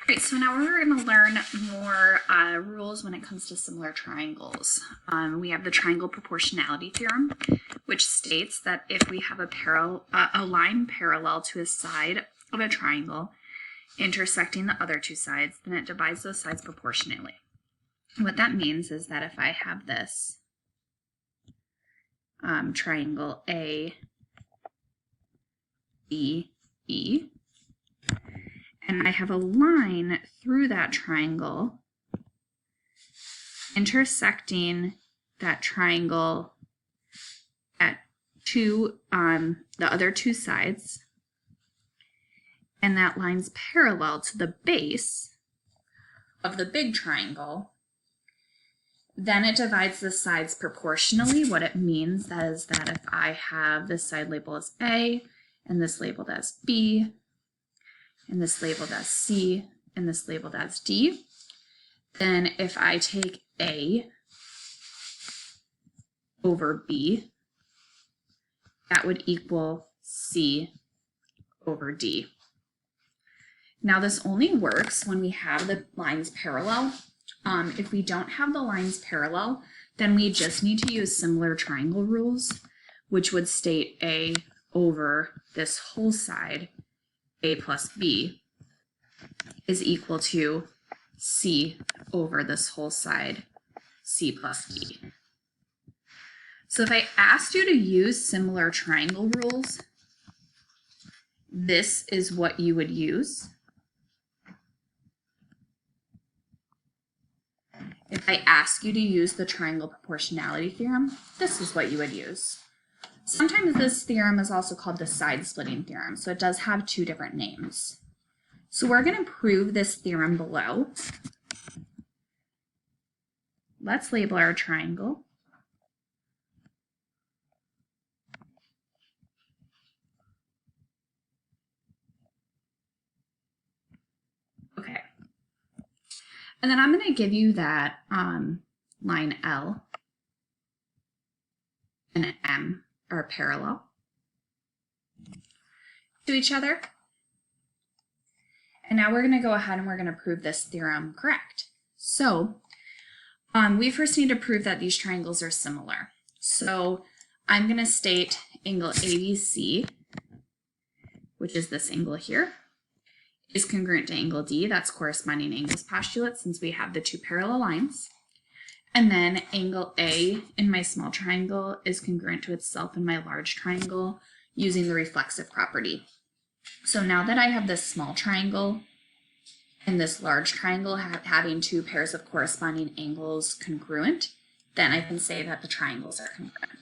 Great, so now we're going to learn more rules when it comes to similar triangles. We have the triangle proportionality theorem, which states that if we have a line parallel to a side of a triangle intersecting the other two sides, then it divides those sides proportionally. What that means is that if I have this triangle A, B, E, and I have a line through that triangle intersecting that triangle at the other two sides, and that line's parallel to the base of the big triangle, then it divides the sides proportionally. What it means is that if I have this side labeled as A, and this labeled as B, and this labeled as C, and this labeled as D, then if I take A over B, that would equal C over D. Now this only works when we have the lines parallel. If we don't have the lines parallel, then we just need to use similar triangle rules, which would state A over this whole side, A plus B, is equal to C over this whole side, C plus D. So if I asked you to use similar triangle rules, this is what you would use. If I ask you to use the triangle proportionality theorem, this is what you would use. Sometimes this theorem is also called the side-splitting theorem, so it does have two different names. So we're going to prove this theorem below. Let's label our triangle. Okay. And then I'm going to give you that line L and M are parallel to each other. And now we're going to go ahead and we're going to prove this theorem correct. So we first need to prove that these triangles are similar. So I'm going to state angle ABC, which is this angle here, is congruent to angle D. That's corresponding angles postulate since we have the two parallel lines. And then angle A in my small triangle is congruent to itself in my large triangle using the reflexive property. So now that I have this small triangle and this large triangle having two pairs of corresponding angles congruent, then I can say that the triangles are congruent.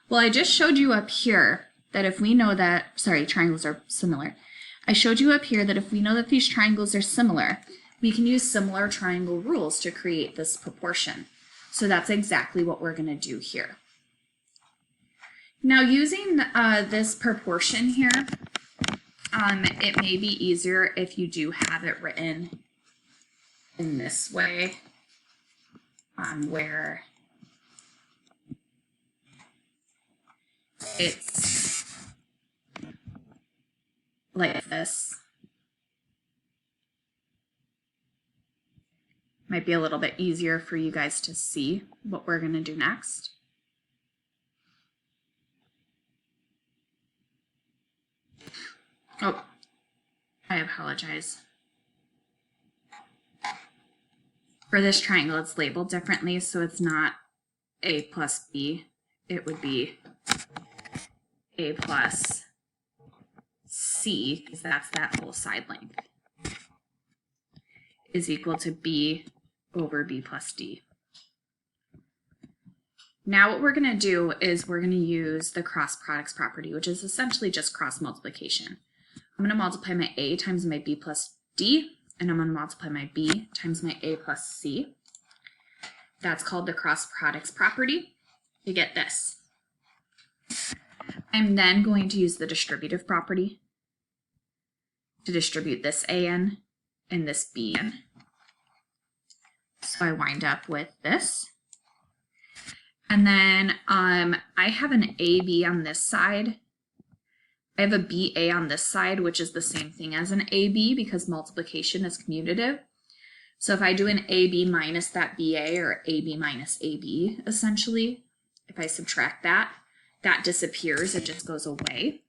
Well, I just showed you up here that if we know that, triangles are similar. I showed you up here that if we know that these triangles are similar, we can use similar triangle rules to create this proportion. So that's exactly what we're going to do here. Now using this proportion here, it may be easier if you do have it written in this way, where it's like this. Might be a little bit easier for you guys to see what we're going to do next. Oh, I apologize. For this triangle, it's labeled differently, so it's not A plus B. It would be A plus C, because that's that whole side length, is equal to B over B plus D. Now what we're going to do is we're going to use the cross products property, which is essentially just cross multiplication. I'm going to multiply my A times my B plus D, and I'm going to multiply my B times my A plus C. That's called the cross products property to get this. I'm then going to use the distributive property to distribute this AN and this BN. So I wind up with this. And then I have an AB on this side, I have a BA on this side, which is the same thing as an AB because multiplication is commutative. So if I do an AB minus that BA, or AB minus AB, essentially, if I subtract that, that disappears, it just goes away.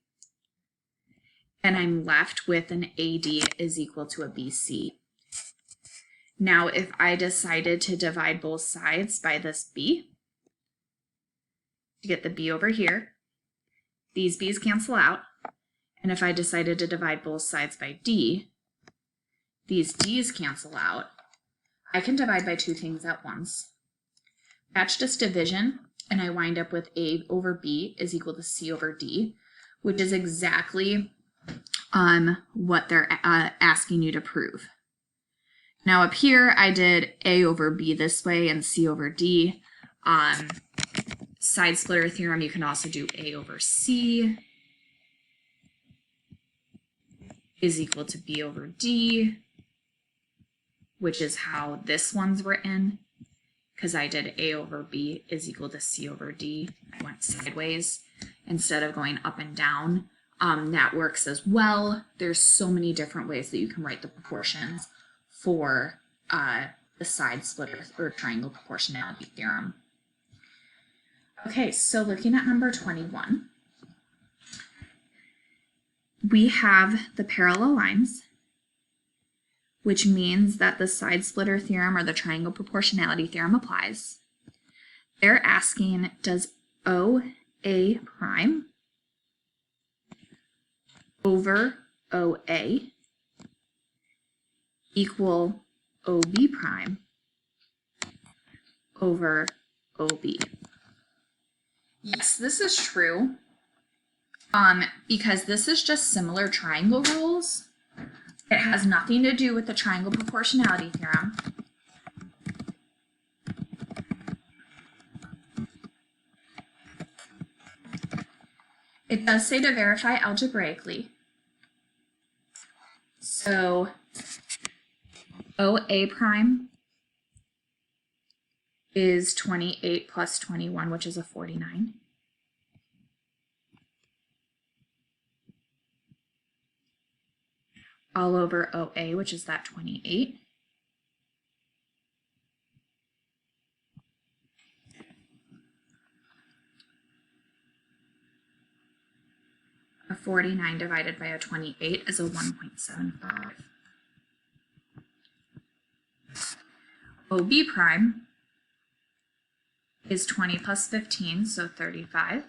And I'm left with an AD is equal to a BC. Now, if I decided to divide both sides by this B, to get the B over here, these B's cancel out. And if I decided to divide both sides by D, these D's cancel out. I can divide by two things at once. That's just division, and I wind up with A over B is equal to C over D, which is exactly what they're asking you to prove. Now up here, I did A over B this way and C over D. Side splitter theorem, you can also do A over C is equal to B over D, which is how this one's written, because I did A over B is equal to C over D. I went sideways instead of going up and down. That works as well. There's so many different ways that you can write the proportions for the side splitter or triangle proportionality theorem. Okay, so looking at number 21, we have the parallel lines, which means that the side splitter theorem or the triangle proportionality theorem applies. They're asking, does OA prime over OA equal OB prime over OB? Yes, this is true, because this is just similar triangle rules. It has nothing to do with the triangle proportionality theorem. It does say to verify algebraically. So OA prime is 28 plus 21, which is a 49. All over OA, which is that 28. A 49 divided by a 28 is a 1.75. OB prime is 20 plus 15, so 35.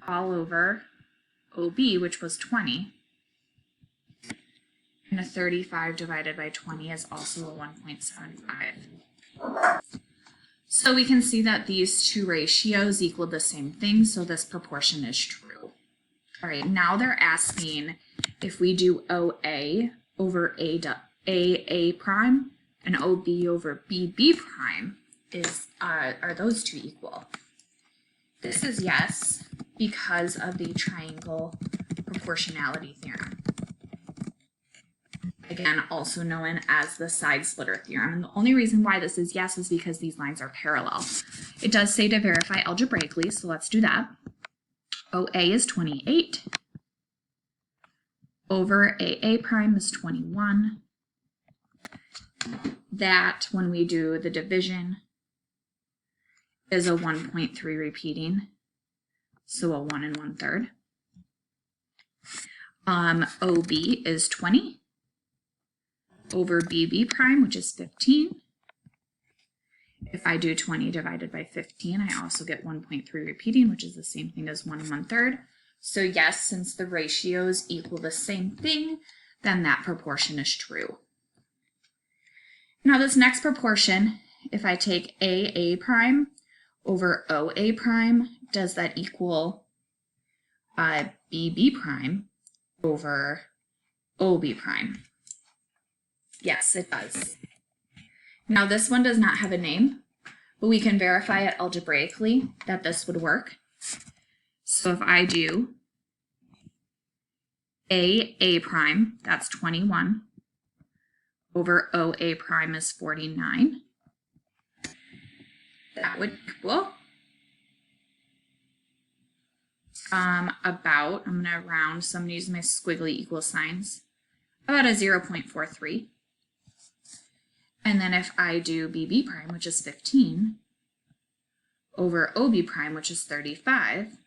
All over OB, which was 20. And a 35 divided by 20 is also a 1.75. So we can see that these two ratios equal the same thing, so this proportion is true. All right, now they're asking if we do OA over AA prime and OB over BB prime, are those two equal? This is yes, because of the triangle proportionality theorem. Again, also known as the side splitter theorem. And the only reason why this is yes is because these lines are parallel. It does say to verify algebraically, so let's do that. OA is 28 over AA prime is 21. That, when we do the division, is a 1.3 repeating, so a 1 1/3. OB is 20 over BB prime, which is 15. If I do 20 divided by 15, I also get 1.3 repeating, which is the same thing as 1 1/3. So yes, since the ratios equal the same thing, then that proportion is true. Now this next proportion, if I take AA prime over OA prime, does that equal BB prime over OB prime? Yes, it does. Now this one does not have a name, but we can verify it algebraically that this would work. So if I do AA prime, that's 21, over OA prime is 49, that would equal I'm going to round, so I'm going to use my squiggly equal signs, about a 0.43. And then if I do BB prime, which is 15, over OB prime, which is 35,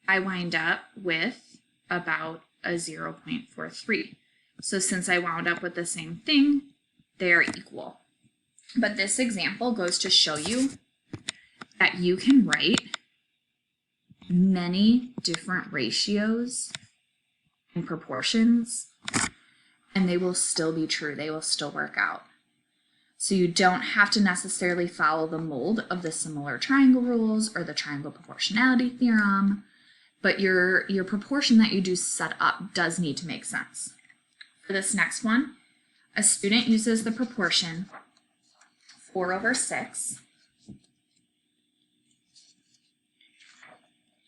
I wind up with about a 0.43. So since I wound up with the same thing, they are equal. But this example goes to show you that you can write many different ratios and proportions, and they will still be true. They will still work out. So you don't have to necessarily follow the mold of the similar triangle rules or the triangle proportionality theorem, but your proportion that you do set up does need to make sense. For this next one, a student uses the proportion 4 over 6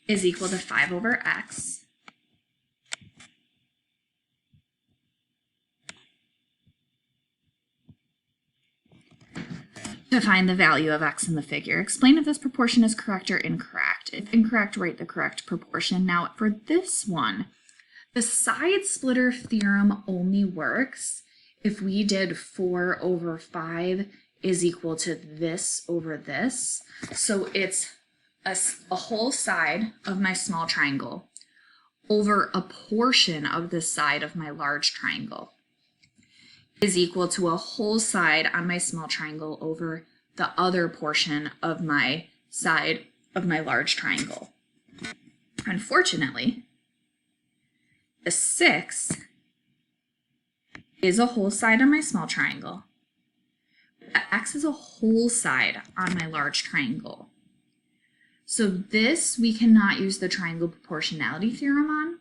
is equal to 5 over x to find the value of x in the figure. Explain if this proportion is correct or incorrect. If incorrect, write the correct proportion. Now for this one, the side splitter theorem only works if we did 4 over 5 is equal to this over this. So it's a whole side of my small triangle over a portion of the side of my large triangle is equal to a whole side on my small triangle over the other portion of my side of my large triangle. Unfortunately, the 6 is a whole side on my small triangle. The x is a whole side on my large triangle. So this we cannot use the triangle proportionality theorem on.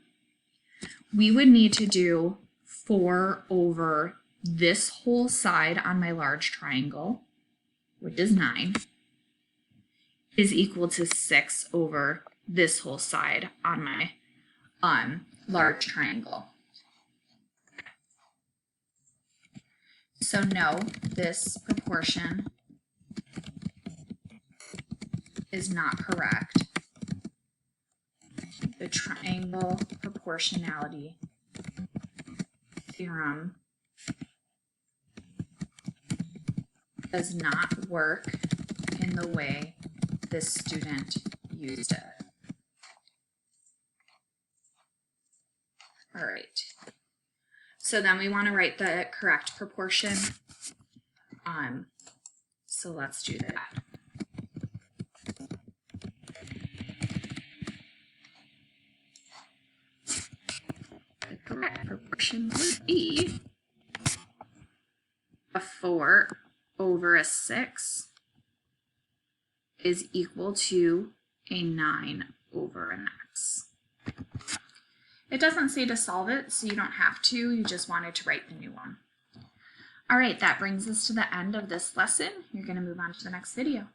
We would need to do 4 over this whole side on my large triangle, which is 9, is equal to 6 over this whole side on my large triangle. So no, this proportion is not correct. The triangle proportionality theorem does not work in the way this student used it. All right. So then we want to write the correct proportion. So let's do that. The correct proportion would be a 4 over a 6 is equal to a 9 over an x. It doesn't say to solve it, so you don't have to. You just wanted to write the new one. All right, that brings us to the end of this lesson. You're going to move on to the next video.